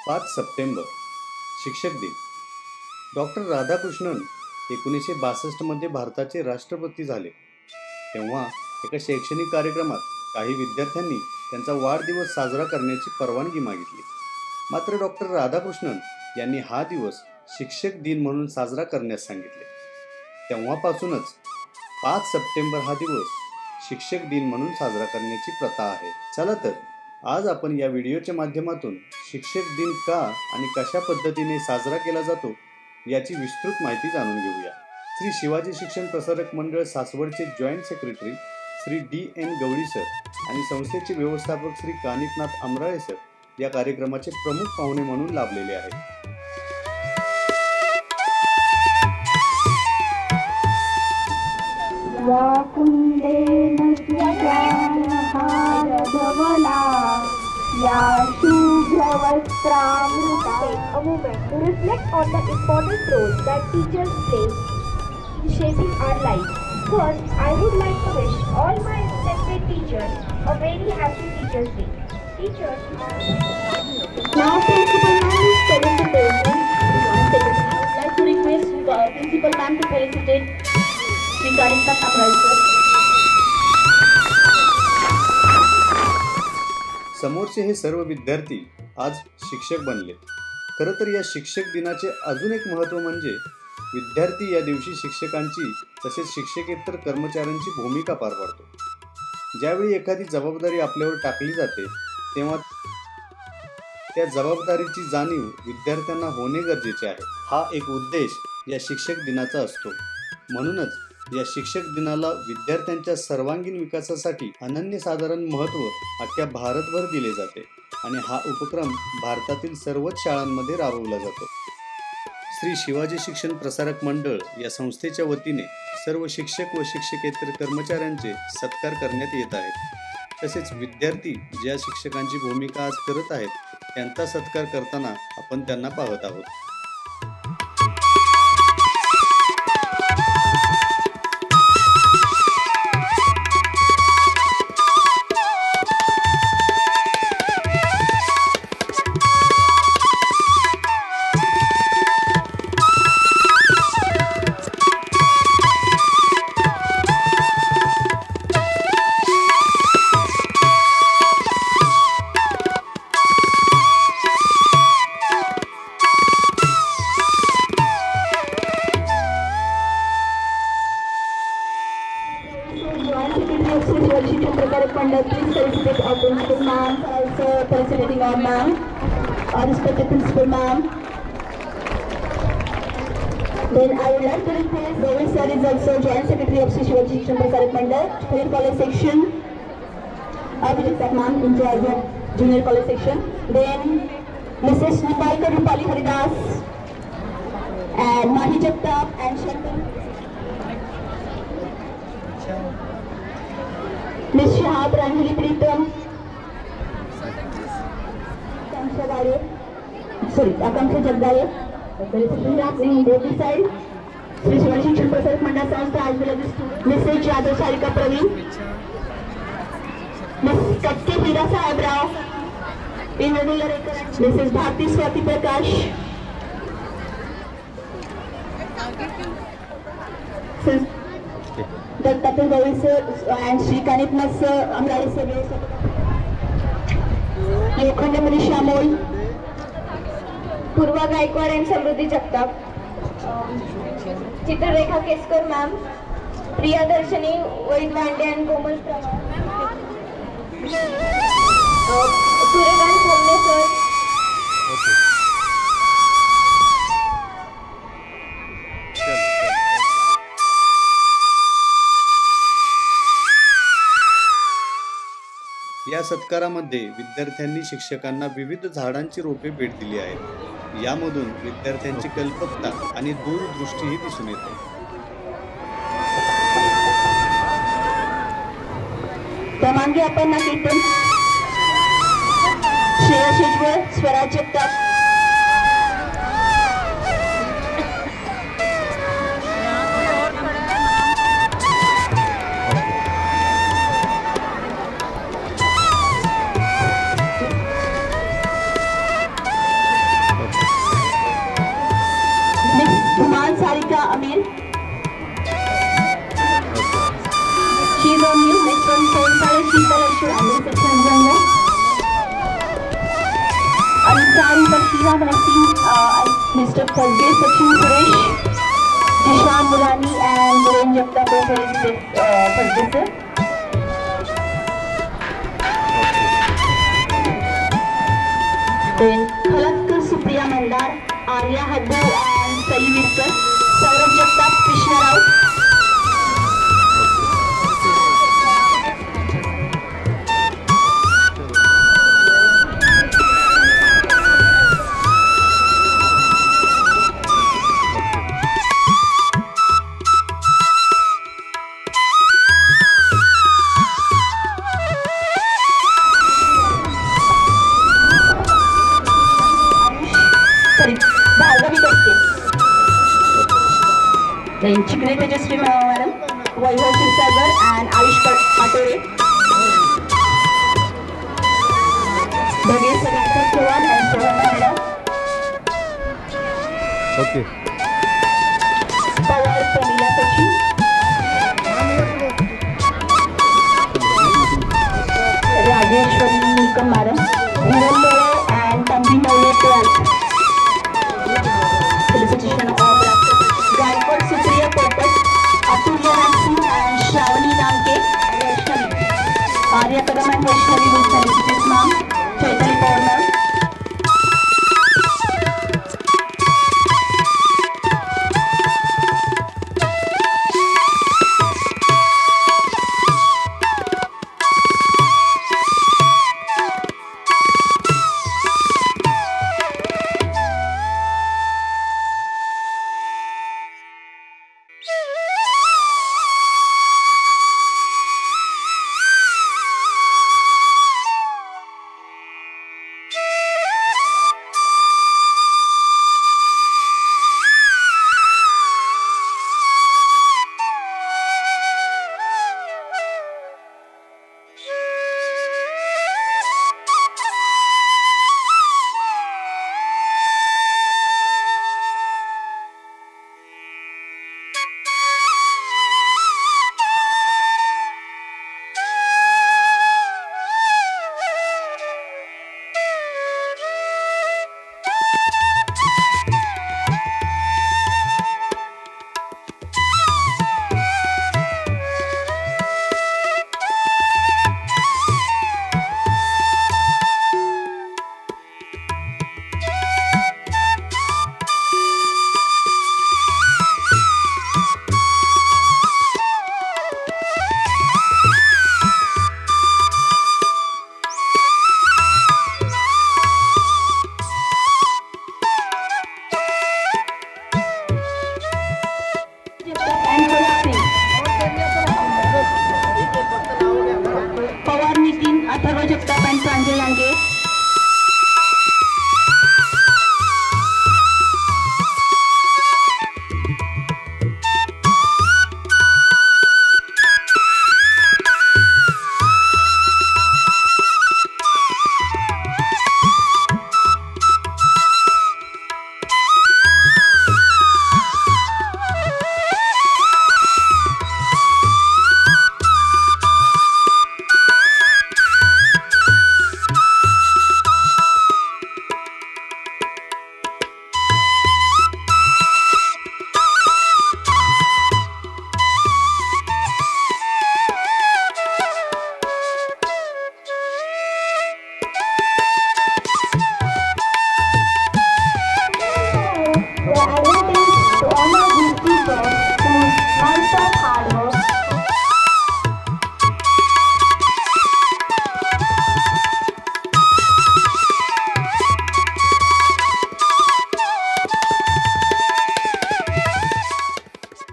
5 September शिक्षक दिन. Doctor Radhakrishnan 1962मध्ये भारताचे राष्ट्रपती झाले. तेव्हा एका शैक्षणिक कार्यक्रमात काही विद्यार्थ्यांनी त्यांचा वाढदिवस साजरा करण्याची परवानगी मागितली. मात्र डॉक्टर राधाकृष्णन यांनी हा दिवस शिक्षक दिन म्हणून साजरा करण्यास सांगितले. तेव्हापासूनच 5 सप्टेंबर हा दिवस शिक्षक दिन म्हणून साजरा करण्याची प्रथा आहे. चला तर आज आपण या व्हिडिओच्या माध्यमातून शिक्षक दिन का आणि कशा पद्धतीने साजरा केला जातो याची विस्तृत माहिती जाणून घेऊया. श्री शिवाजी शिक्षण Prasarak Mandal सासवडचे joint secretary Shri D.N. गवळी सर आणि संस्थेचे व्यवस्थापक श्री कानिफनाथ अमराळे सर या कार्यक्रमाचे प्रमुख पाहुणे म्हणून लाभलेले आहेत. A moment to reflect on the important role that teachers play in shaping our lives. First, I would like to wish all my respected teachers a very happy Teachers' Day. Teachers are... Now, Principal Ma'am is telling the person. I would like to request Principal Ma'am to felicitate Sri Kaniknath Amraळे sir. समोरचे हे सर्व विद्यार्थी आज शिक्षक बनले. खरं तर या शिक्षक दिनाचे अजून एक महत्त्व म्हणजे विद्यार्थी या दिवशी शिक्षकांची तसेच शिक्षकेतर कर्मचाऱ्यांची भूमिका पार पाडतो. ज्यावेळी एखादी जबाबदारी आपल्यावर टाकली जाते तेव्हा त्या जबाबदारीची जाणीव विद्यार्थ्यांना होणे गरजेचे आहे. हा एक उद्देश या शिक्षक दिनाचा असतो. म्हणूनच या शिक्षक दिनाला विद्यार्थ्यांच्या सर्वांगीण विकासासाठी अनन्यसाधारण महत्त्व अख्ख्या भारतभर दिले जाते आणि हा उपक्रम भारतातील सर्वच शाळांमध्ये राबवला जातो. श्री शिवाजी शिक्षण प्रसारक मंडळ या संस्थेच्या वतीने सर्व शिक्षक व शिक्षकेतर कर्मचाऱ्यांचे सत्कार करण्यात येत आहेत. तसेच विद्यार्थी ज्या शिक्षकांची भूमिका आज करत आहेत त्यांचा सत्कार करताना आपण त्यांना पाहत आहोत. Please felicitate our principal ma'am, also felicitating our ma'am, our respected principal ma'am. Then I would like to request Gowri sir is also joint secretary of Sri Shivaji Shikshan Prasarak Mandal, junior college section. Abhijit ma'am in charge of junior college section. Then Mrs. Nipalka Rupali Haridas and Mahi Jagtap and Shankar. Miss Shahab Ranjali Pritam, Akanksha Jagdale, felicitating happening both the side. Sri Shivaji Shikshan Prasarak Mandal Sanstha as well as the students. Mrs. Yadav Sarika Praveen, Miss Katke Hira Sahib Rao, Mrs. Bharti Swati Prakash, Dr. Gowri sir and Sri Kaniknath sir, Amraळे sir, Lokhande Manish AMOL, Purva Gaikwad and Samruddhi Jagtap, Chitrarekha Keskar ma'am, Priya Darshani Vaidwande and Komal Pramar, Suryakant Khomne sir. या सत्कारामध्ये विद्यार्थ्यांनी शिक्षकांना विविध झाडांची रोपे भेट दिली आहेत. यामधून विद्यार्थ्यांची कल्पकता आणि दूरदृष्टीही दिसून येते. त्यामागे आपण ना कीर्तन श्रेयशीश्वर स्वराज्य Sheila Mohsin, Mr. Fazil Sachin Suresh, Jishan Mulani and Muren Jagtap is Fazil sir. Then Khalak Supriya Mandar, Arya Habbu and Sai Virkar, Saurabh Jagtap, Krishna Rao. Then Chikre Tejasvi Madam, Vaibhav Shivsagar and Ayush Patore. Bhagesh Sagar Chavan and Sohan Mehra. Okay. Pawar Pramila Sachin. Rajeshwari Nikam Madam. Viral Loro and Tambi Maule 12th. Felicitation of Gaikot Supriya Popat, Atulya Nansi and Shravani Namke and Vaishnavi. Arya Kadam and Vaishnavi will felicitate ma'am. Chaitali Paul ma'am.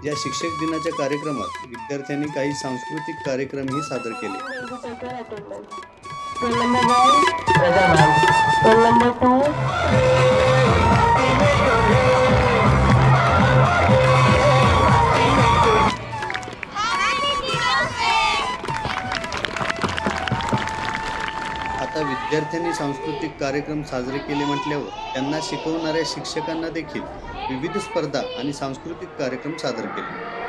या शिक्षक दिनाच्या कार्यक्रमात विद्यार्थ्यांनी काही सांस्कृतिक कार्यक्रमही सादर केले. आता विद्यार्थ्यांनी सांस्कृतिक कार्यक्रम साजरे केले म्हटल्यावर त्यांना शिकवणाऱ्या शिक्षकांना देखील विविध स्पर्धा आणि सांस्कृतिक कार्यक्रम सादर केले.